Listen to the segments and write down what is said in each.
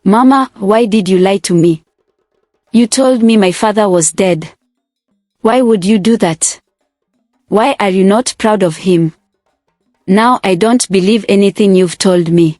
Mama, why did you lie to me? You told me my father was dead. Why would you do that? Why are you not proud of him? Now I don't believe anything you've told me.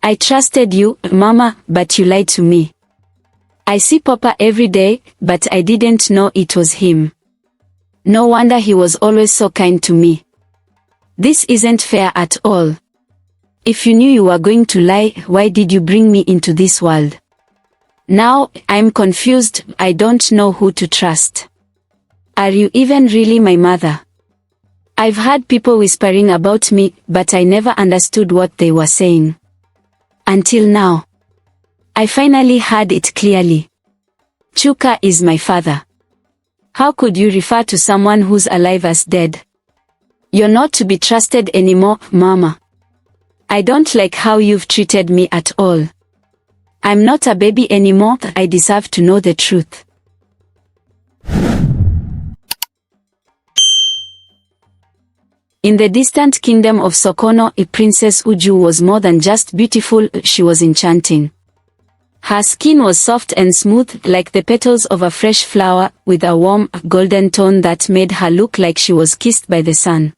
I trusted you, Mama, but you lied to me. I see Papa every day, but I didn't know it was him. No wonder he was always so kind to me. This isn't fair at all. If you knew you were going to lie, why did you bring me into this world? Now, I'm confused, I don't know who to trust. Are you even really my mother? I've heard people whispering about me, but I never understood what they were saying. Until now. I finally heard it clearly. Chuka is my father. How could you refer to someone who's alive as dead? You're not to be trusted anymore, Mama. I don't like how you've treated me at all. I'm not a baby anymore, I deserve to know the truth. In the distant kingdom of Sokono, Princess Uju was more than just beautiful, she was enchanting. Her skin was soft and smooth, like the petals of a fresh flower, with a warm, golden tone that made her look like she was kissed by the sun.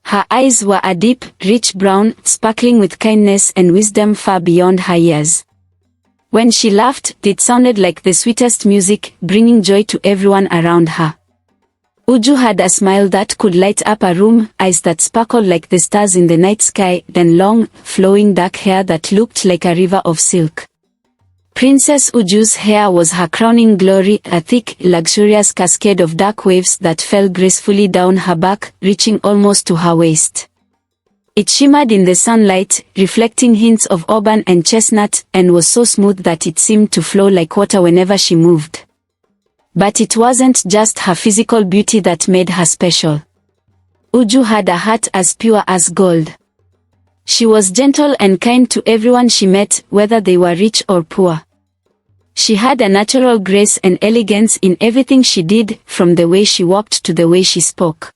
Her eyes were a deep, rich brown, sparkling with kindness and wisdom far beyond her years. When she laughed, it sounded like the sweetest music, bringing joy to everyone around her. Uju had a smile that could light up a room, eyes that sparkled like the stars in the night sky, then long, flowing dark hair that looked like a river of silk. Princess Uju's hair was her crowning glory, a thick, luxurious cascade of dark waves that fell gracefully down her back, reaching almost to her waist. It shimmered in the sunlight, reflecting hints of auburn and chestnut, and was so smooth that it seemed to flow like water whenever she moved. But it wasn't just her physical beauty that made her special. Uju had a heart as pure as gold. She was gentle and kind to everyone she met, whether they were rich or poor. She had a natural grace and elegance in everything she did, from the way she walked to the way she spoke.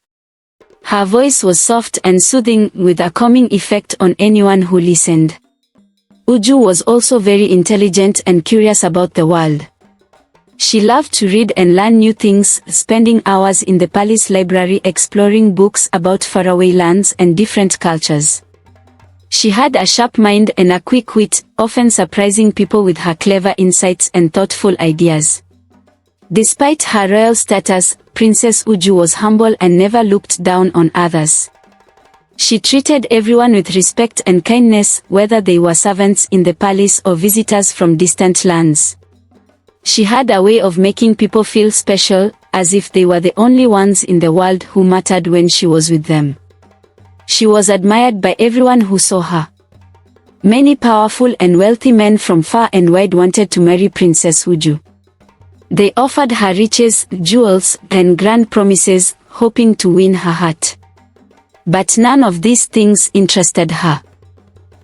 Her voice was soft and soothing, with a calming effect on anyone who listened. Uju was also very intelligent and curious about the world. She loved to read and learn new things, spending hours in the palace library exploring books about faraway lands and different cultures. She had a sharp mind and a quick wit, often surprising people with her clever insights and thoughtful ideas. Despite her royal status, Princess Uju was humble and never looked down on others. She treated everyone with respect and kindness, whether they were servants in the palace or visitors from distant lands. She had a way of making people feel special, as if they were the only ones in the world who mattered when she was with them. She was admired by everyone who saw her. Many powerful and wealthy men from far and wide wanted to marry Princess Uju. They offered her riches, jewels, and grand promises, hoping to win her heart. But none of these things interested her.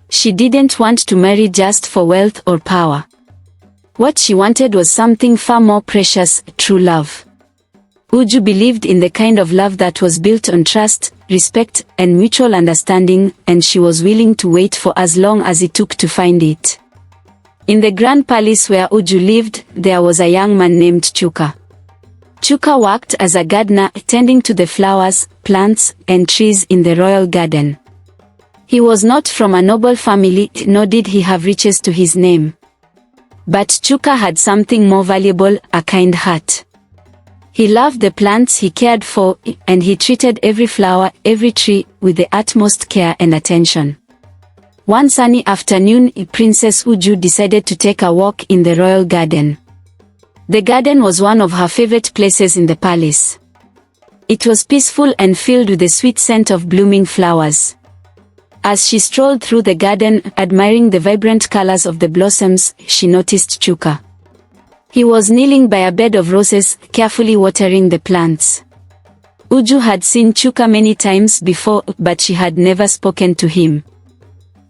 She didn't want to marry just for wealth or power. What she wanted was something far more precious, true love. Uju believed in the kind of love that was built on trust, respect, and mutual understanding, and she was willing to wait for as long as it took to find it. In the grand palace where Uju lived, there was a young man named Chuka. Chuka worked as a gardener, tending to the flowers, plants, and trees in the royal garden. He was not from a noble family, nor did he have riches to his name. But Chuka had something more valuable, a kind heart. He loved the plants he cared for, and he treated every flower, every tree, with the utmost care and attention. One sunny afternoon, Princess Uju decided to take a walk in the royal garden. The garden was one of her favorite places in the palace. It was peaceful and filled with the sweet scent of blooming flowers. As she strolled through the garden, admiring the vibrant colors of the blossoms, she noticed Chuka. He was kneeling by a bed of roses, carefully watering the plants. Uju had seen Chuka many times before, but she had never spoken to him.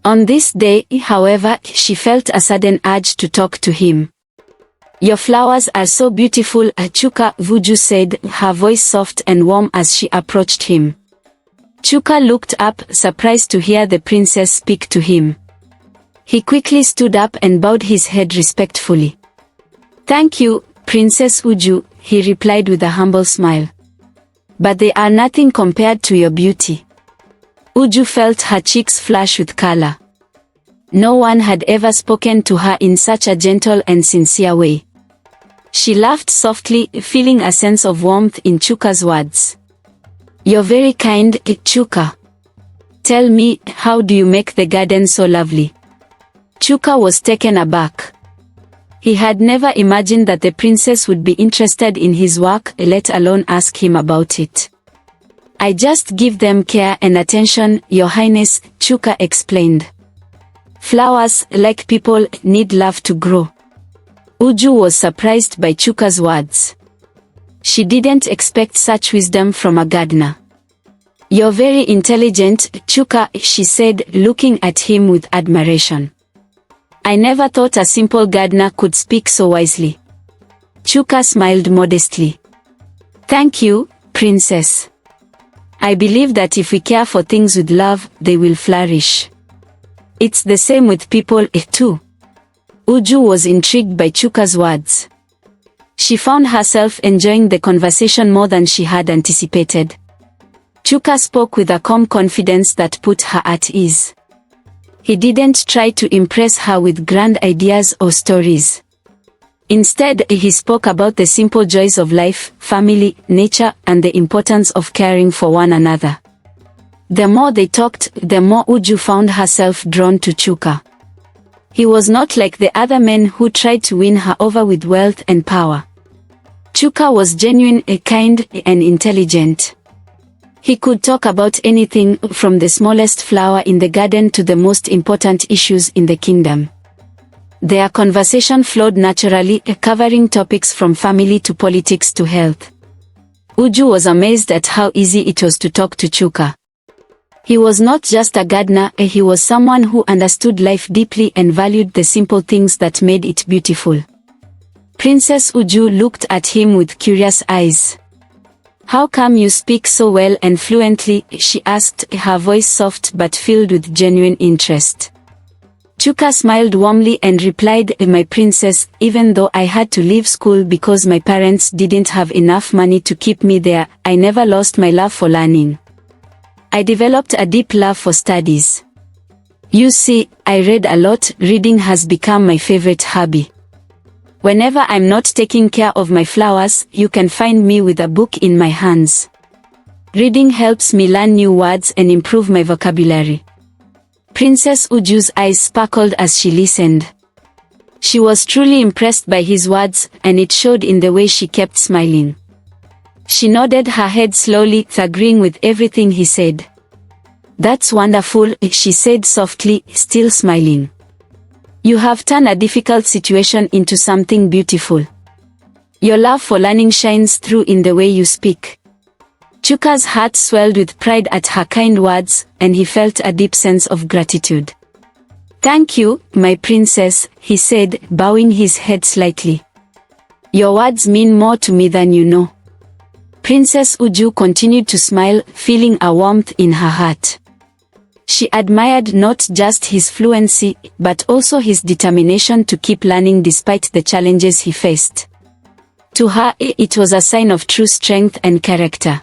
On this day, however, she felt a sudden urge to talk to him. "Your flowers are so beautiful," Chuka, Uju said, her voice soft and warm as she approached him. Chuka looked up, surprised to hear the princess speak to him. He quickly stood up and bowed his head respectfully. "Thank you, Princess Uju," he replied with a humble smile. "But they are nothing compared to your beauty." Uju felt her cheeks flush with color. No one had ever spoken to her in such a gentle and sincere way. She laughed softly, feeling a sense of warmth in Chuka's words. "You're very kind, Chuka. Tell me, how do you make the garden so lovely?" Chuka was taken aback. He had never imagined that the princess would be interested in his work, let alone ask him about it. "I just give them care and attention, Your Highness," Chuka explained. "Flowers, like people, need love to grow." Uju was surprised by Chuka's words. She didn't expect such wisdom from a gardener. "You're very intelligent, Chuka," she said, looking at him with admiration. "I never thought a simple gardener could speak so wisely." Chuka smiled modestly. "Thank you, Princess. I believe that if we care for things with love, they will flourish. It's the same with people, too." Uju was intrigued by Chuka's words. She found herself enjoying the conversation more than she had anticipated. Chuka spoke with a calm confidence that put her at ease. He didn't try to impress her with grand ideas or stories. Instead, he spoke about the simple joys of life, family, nature, and the importance of caring for one another. The more they talked, the more Uju found herself drawn to Chuka. He was not like the other men who tried to win her over with wealth and power. Chuka was genuine, kind, and intelligent. He could talk about anything, from the smallest flower in the garden to the most important issues in the kingdom. Their conversation flowed naturally, covering topics from family to politics to health. Uju was amazed at how easy it was to talk to Chuka. He was not just a gardener, he was someone who understood life deeply and valued the simple things that made it beautiful. Princess Uju looked at him with curious eyes. "How come you speak so well and fluently?" she asked, her voice soft but filled with genuine interest. Chuka smiled warmly and replied, "My princess, even though I had to leave school because my parents didn't have enough money to keep me there, I never lost my love for learning. I developed a deep love for studies. You see, I read a lot. Reading has become my favorite hobby. Whenever I'm not taking care of my flowers, you can find me with a book in my hands. Reading helps me learn new words and improve my vocabulary." Princess Uju's eyes sparkled as she listened. She was truly impressed by his words, and it showed in the way she kept smiling. She nodded her head slowly, agreeing with everything he said. "That's wonderful," she said softly, still smiling. "You have turned a difficult situation into something beautiful. Your love for learning shines through in the way you speak." Chuka's heart swelled with pride at her kind words, and he felt a deep sense of gratitude. "Thank you, my princess," he said, bowing his head slightly. "Your words mean more to me than you know." Princess Uju continued to smile, feeling a warmth in her heart. She admired not just his fluency, but also his determination to keep learning despite the challenges he faced. To her, it was a sign of true strength and character.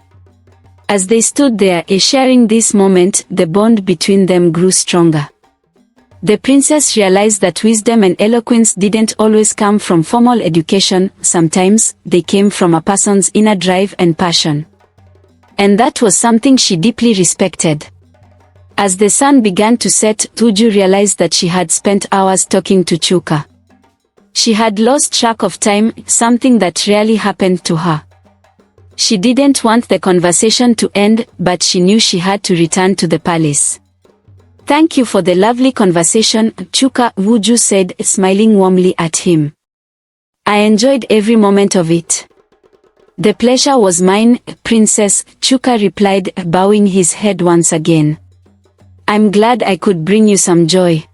As they stood there, sharing this moment, the bond between them grew stronger. The princess realized that wisdom and eloquence didn't always come from formal education. Sometimes, they came from a person's inner drive and passion. And that was something she deeply respected. As the sun began to set, Uju realized that she had spent hours talking to Chuka. She had lost track of time, something that rarely happened to her. She didn't want the conversation to end, but she knew she had to return to the palace. "Thank you for the lovely conversation, Chuka," Uju said, smiling warmly at him. "I enjoyed every moment of it." "The pleasure was mine, Princess," Chuka replied, bowing his head once again. "I'm glad I could bring you some joy."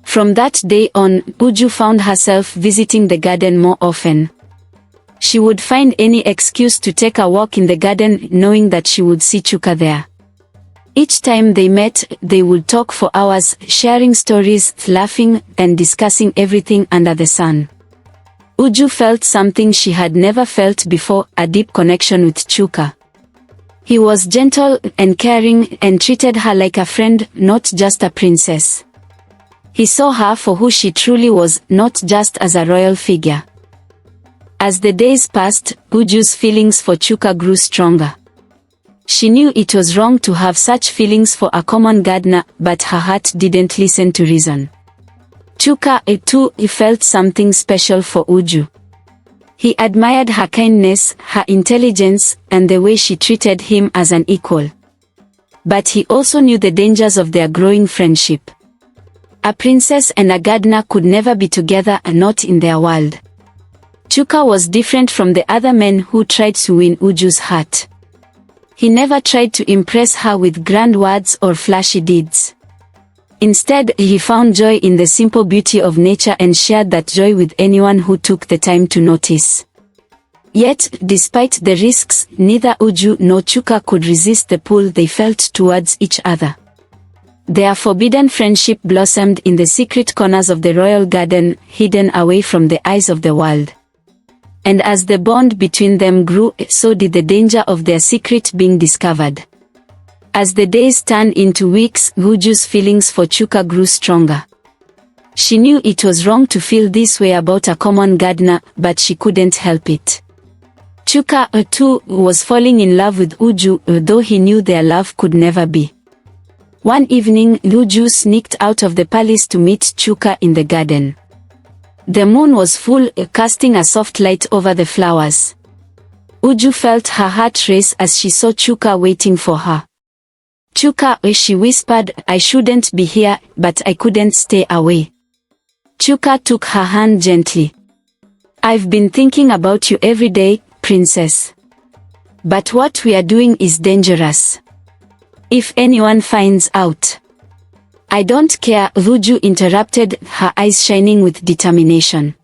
From that day on, Uju found herself visiting the garden more often. She would find any excuse to take a walk in the garden, knowing that she would see Chuka there. Each time they met, they would talk for hours, sharing stories, laughing, and discussing everything under the sun. Uju felt something she had never felt before, a deep connection with Chuka. He was gentle and caring and treated her like a friend, not just a princess. He saw her for who she truly was, not just as a royal figure. As the days passed, Uju's feelings for Chuka grew stronger. She knew it was wrong to have such feelings for a common gardener, but her heart didn't listen to reason. Chuka, too, felt something special for Uju. He admired her kindness, her intelligence, and the way she treated him as an equal. But he also knew the dangers of their growing friendship. A princess and a gardener could never be together, not in their world. Chuka was different from the other men who tried to win Uju's heart. He never tried to impress her with grand words or flashy deeds. Instead, he found joy in the simple beauty of nature and shared that joy with anyone who took the time to notice. Yet, despite the risks, neither Uju nor Chuka could resist the pull they felt towards each other. Their forbidden friendship blossomed in the secret corners of the royal garden, hidden away from the eyes of the world. And as the bond between them grew, so did the danger of their secret being discovered. As the days turned into weeks, Uju's feelings for Chuka grew stronger. She knew it was wrong to feel this way about a common gardener, but she couldn't help it. Chuka, too, was falling in love with Uju, though he knew their love could never be. One evening, Uju sneaked out of the palace to meet Chuka in the garden. The moon was full, casting a soft light over the flowers. Uju felt her heart race as she saw Chuka waiting for her. Chuka, she whispered, I shouldn't be here, but I couldn't stay away. Chuka took her hand gently. I've been thinking about you every day, princess. But what we are doing is dangerous. If anyone finds out. I don't care, Uju interrupted, her eyes shining with determination.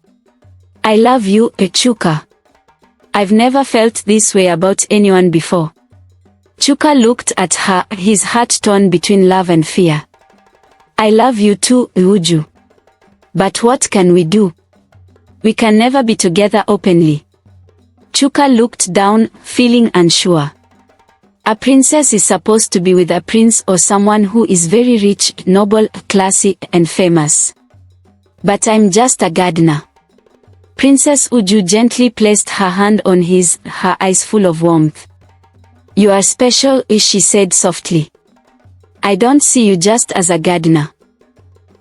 I love you, Chuka. I've never felt this way about anyone before. Chuka looked at her, his heart torn between love and fear. I love you too, Uju. But what can we do? We can never be together openly. Chuka looked down, feeling unsure. A princess is supposed to be with a prince or someone who is very rich, noble, classy, and famous. But I'm just a gardener. Princess Uju gently placed her hand on his, her eyes full of warmth. You are special, she said softly. I don't see you just as a gardener.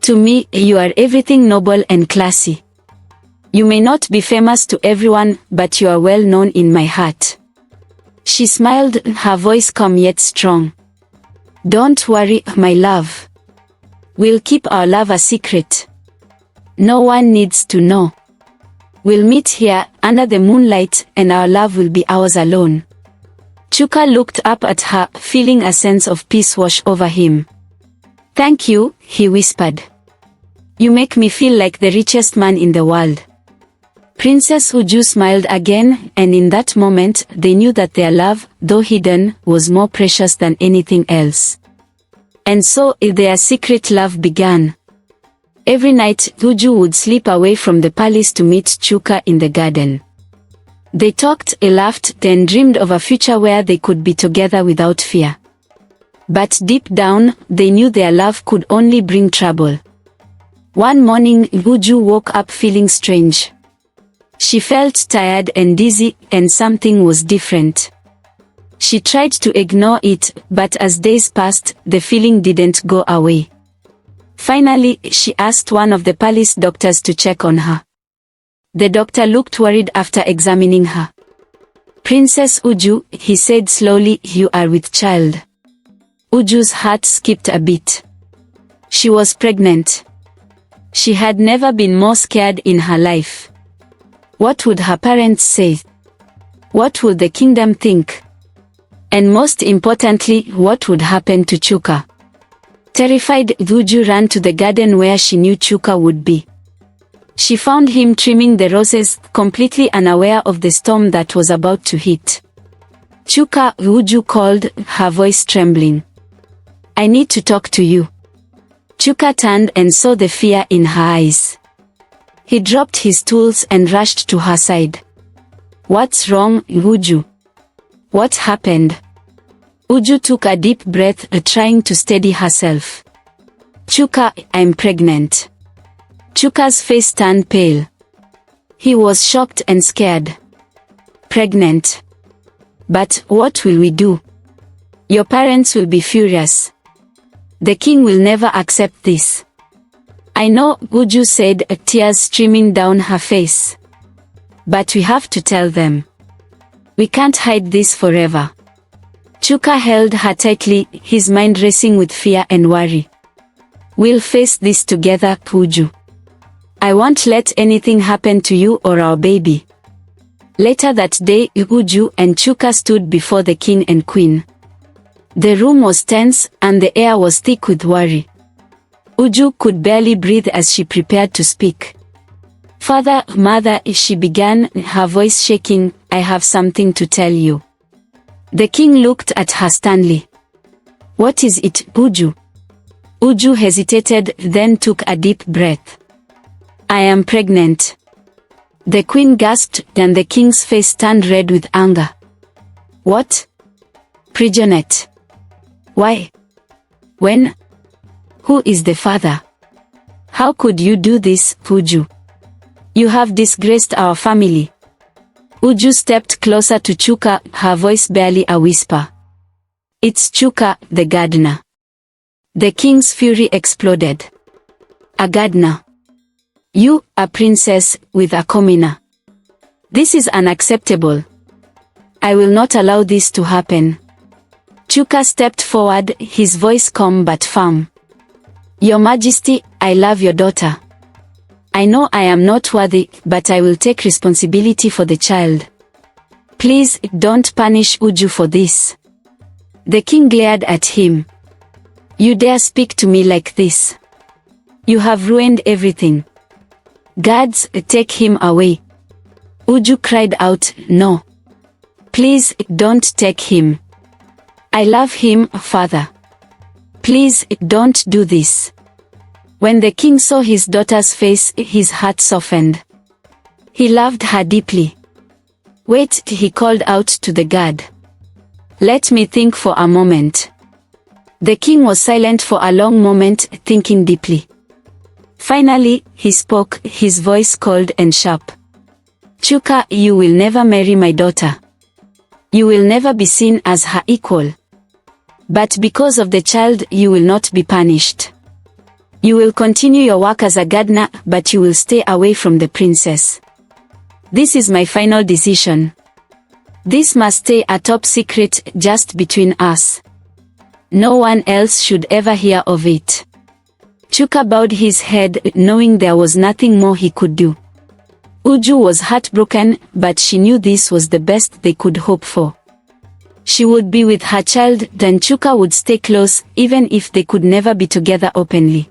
To me, you are everything noble and classy. You may not be famous to everyone, but you are well known in my heart. She smiled, her voice calm yet strong. Don't worry, my love. We'll keep our love a secret. No one needs to know. We'll meet here, under the moonlight, and our love will be ours alone. Chuka looked up at her, feeling a sense of peace wash over him. Thank you, he whispered. You make me feel like the richest man in the world. Princess Uju smiled again, and in that moment, they knew that their love, though hidden, was more precious than anything else. And so, their secret love began. Every night, Uju would slip away from the palace to meet Chuka in the garden. They talked, laughed, then dreamed of a future where they could be together without fear. But deep down, they knew their love could only bring trouble. One morning, Uju woke up feeling strange. She felt tired and dizzy, and something was different. She tried to ignore it, but as days passed, the feeling didn't go away. Finally, she asked one of the palace doctors to check on her. The doctor looked worried after examining her. Princess Uju, he said slowly, you are with child. Uju's heart skipped a beat. She was pregnant. She had never been more scared in her life. What would her parents say? What would the kingdom think? And most importantly, what would happen to Chuka? Terrified, Uju ran to the garden where she knew Chuka would be. She found him trimming the roses, completely unaware of the storm that was about to hit. Chuka, Uju called, her voice trembling. I need to talk to you. Chuka turned and saw the fear in her eyes. He dropped his tools and rushed to her side. What's wrong, Uju? What happened? Uju took a deep breath, trying to steady herself. Chuka, I'm pregnant. Chuka's face turned pale. He was shocked and scared. Pregnant? But what will we do? Your parents will be furious. The king will never accept this. I know, Uju said, tears streaming down her face. But we have to tell them. We can't hide this forever. Chuka held her tightly, his mind racing with fear and worry. We'll face this together, Uju. I won't let anything happen to you or our baby. Later that day, Uju and Chuka stood before the king and queen. The room was tense, and the air was thick with worry. Uju could barely breathe as she prepared to speak. Father, mother, she began, her voice shaking, I have something to tell you. The king looked at her sternly. What is it, Uju? Uju hesitated, then took a deep breath. I am pregnant. The queen gasped, and the king's face turned red with anger. What? Pregnant? Why? When? Who is the father? How could you do this, Uju? You have disgraced our family. Uju stepped closer to Chuka, her voice barely a whisper. It's Chuka, the gardener. The king's fury exploded. A gardener? You, a princess, with a commoner. This is unacceptable. I will not allow this to happen. Chuka stepped forward, his voice calm but firm. Your Majesty, I love your daughter. I know I am not worthy, but I will take responsibility for the child. Please, don't punish Uju for this. The king glared at him. You dare speak to me like this? You have ruined everything. Guards, take him away. Uju cried out, no. Please, don't take him. I love him, father. Please, don't do this. When the king saw his daughter's face, his heart softened. He loved her deeply. Wait, he called out to the guard. Let me think for a moment. The king was silent for a long moment, thinking deeply. Finally, he spoke, his voice cold and sharp. Chuka, you will never marry my daughter. You will never be seen as her equal. But because of the child, you will not be punished. You will continue your work as a gardener, but you will stay away from the princess. This is my final decision. This must stay a top secret, just between us. No one else should ever hear of it. Chuka bowed his head, knowing there was nothing more he could do. Uju was heartbroken, but she knew this was the best they could hope for. She would be with her child, then Chuka would stay close, even if they could never be together openly.